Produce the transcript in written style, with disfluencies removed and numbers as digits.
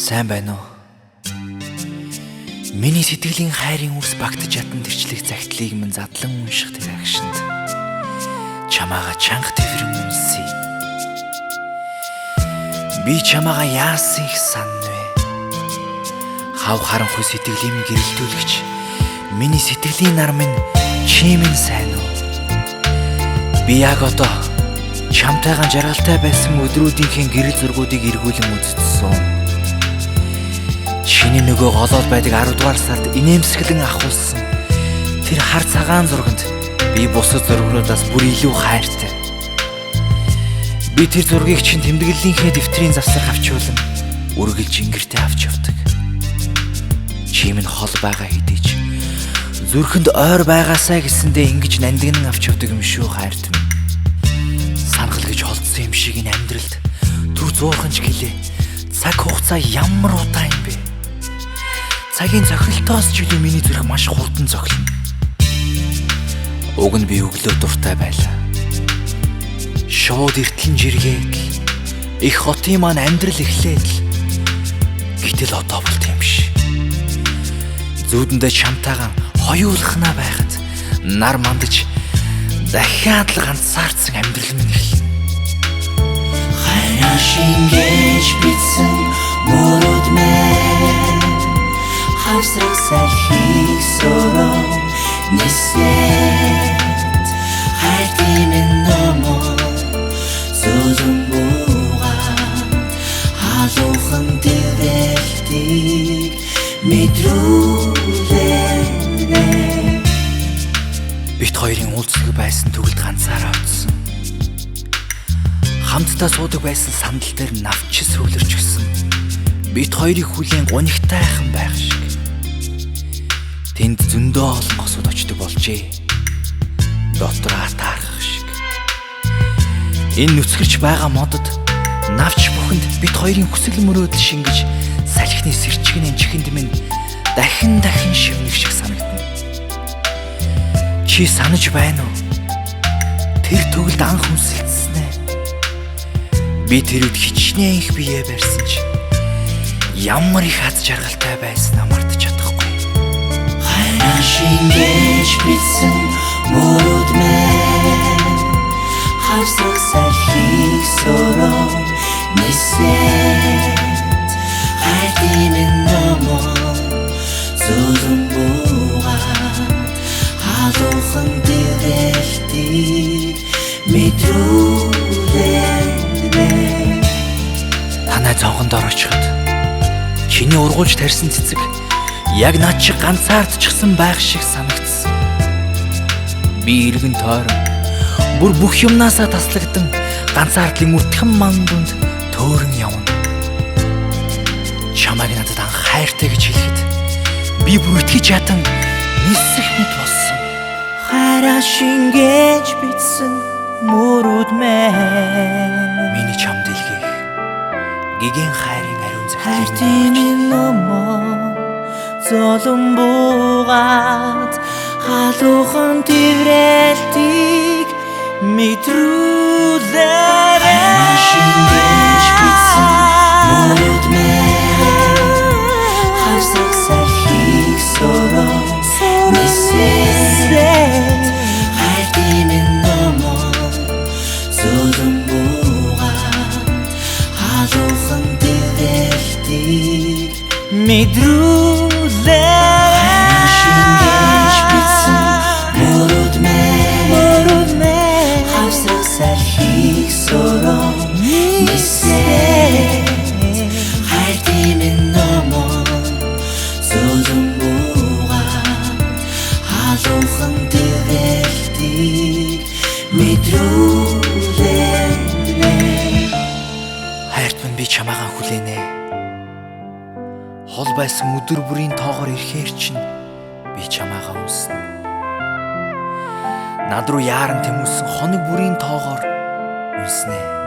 Сайн байна уу? Миний сэтгэлийн хайрын үрс багтаж ятан төрчлөх загтлыг минь задлан унших тэр агшинд чамаага чанга тэмрэн үнсэе. Би чамаага яасан их санав вэ? Хав харанхуй сэтгэлийн гэрэлтүүлэгч миний сэтгэлийн нар минь чи минь сайн уу? Би яг одоо чамтайгаан жаргалтай байсан өдрүүдийнхээ гэрэл зургуудыг эргүүлэн үзсэн. Чиний нөгөө голоод байдаг 10 дугаар сард инээмсэглэн ахуулсан тэр хар цагаан зурганд би бусад зургуудаас бүр илүү хайртай. Би тэр зургийг чинь тэмдэглэлийнхээ дэвтрийн завсар авчуулан үргэлж ингэртээ авч явдаг. Чи минь хол байгаа хэдий ч зүрхэнд ойр байгаасаа гэсэндээ ингэж нандинан авч явдаг юм шүү хайрт минь. Санхал гэж холдсон юм шиг энэ амьдралд түр зуурханч гэлээ. Цаг хугацаа ямар удаан юм бэ? Цагийн цохилтоос ч илүү миний зүрх маш хурдан цохилно. Уг нь би өглөө дуртай байлаа. Шууд эртлэн жиргээд л их хотын маань амьдрал эхлээд л гэтэл одоо бол тийм биш. Зүудэндээ чамтайгаан хоёулахнаа байхад нар мандаж дахиад л ганцаарцсан амьдрал минь эхэлнэ. Хайраа шингээж битсэн мөрөд мэн хавсрах салхийг сороо нисэт хайртимэн номоо зозон буугаа халуухан дэврэлтийг мэдрүүлэнэ. Бит хоёрын уулзлага байсан төгөлд ганцаараа утсан. Хамтдаа суудаг байсан сандал дээр навч сүглэрч гисэн. Бит хоёрыг хүлээн гунигтайхан байх шиг. Тэнд зөндөө олон госууд очдог болжээ. Дотроо таарах шиг. Энэ нүцгэрч байгаа модод навч бүхэнд бит хоёрын хүсэл мөрөөдөл шингэж салхины сэрчгэн чихэнд минь дахин шивнэх шиг санагдана. Чи санаж байна уу? Тэр төгөлд анх хүнсэлцсэн ээ. Би тэр үед хичнээн их биеэ барьсан чи ямар их аз жаргалтай байснаа мартаж чадахгүй. Хайраа шингээж битсэн мөрөд мэн хавсрах салхийг сороо нисэт хайртимэн номоо зозон буугаа халуухан дэврэлтийг мэдрүүлэнэ. Танай цонхондор очиход чиний ургуулж тарьсан цэцэг яг над шиг ганцаардчихсан байх шиг санагдсан. Би иргэн тойрон бүр бүх юмнасаа таслагдан ганцаардлын үртгэн мандунд төөрөн явна. Чамайг надад анх хайртай гэж хэлэхэд би бүр итгэж ятан нисэх мэт болсон. Хайраа шингээж битсэн мөрөд мэн Миний чам дэлгэх гигийн хайрын ариун хайртимэн номоо золон буугаад халуухан дэврэлтийг мэдрүүлэнэ. Шингээж битсэн мөрөд мэн хавсрах салхийг сороо нисэт хайртимэн номоо золон буугаад халуухан дэврэлтийг мэдрүүлэнэ. Шингээж битсэн мөрөд мэн хавсрах салхийг сороо нисэт хайртимэн номоо золон буугаад халуухан дэврэлтийг мэдрүүлэнэ. хайрт минь би чамаагаа хүлээнэ. Хол байсан өдөр бүрийн тоогоор ирэхээр чинь би чамаагаа үнснэ. Над руу яаран тэмүүлсэн хоног бүрийн тоогоор үнснэ.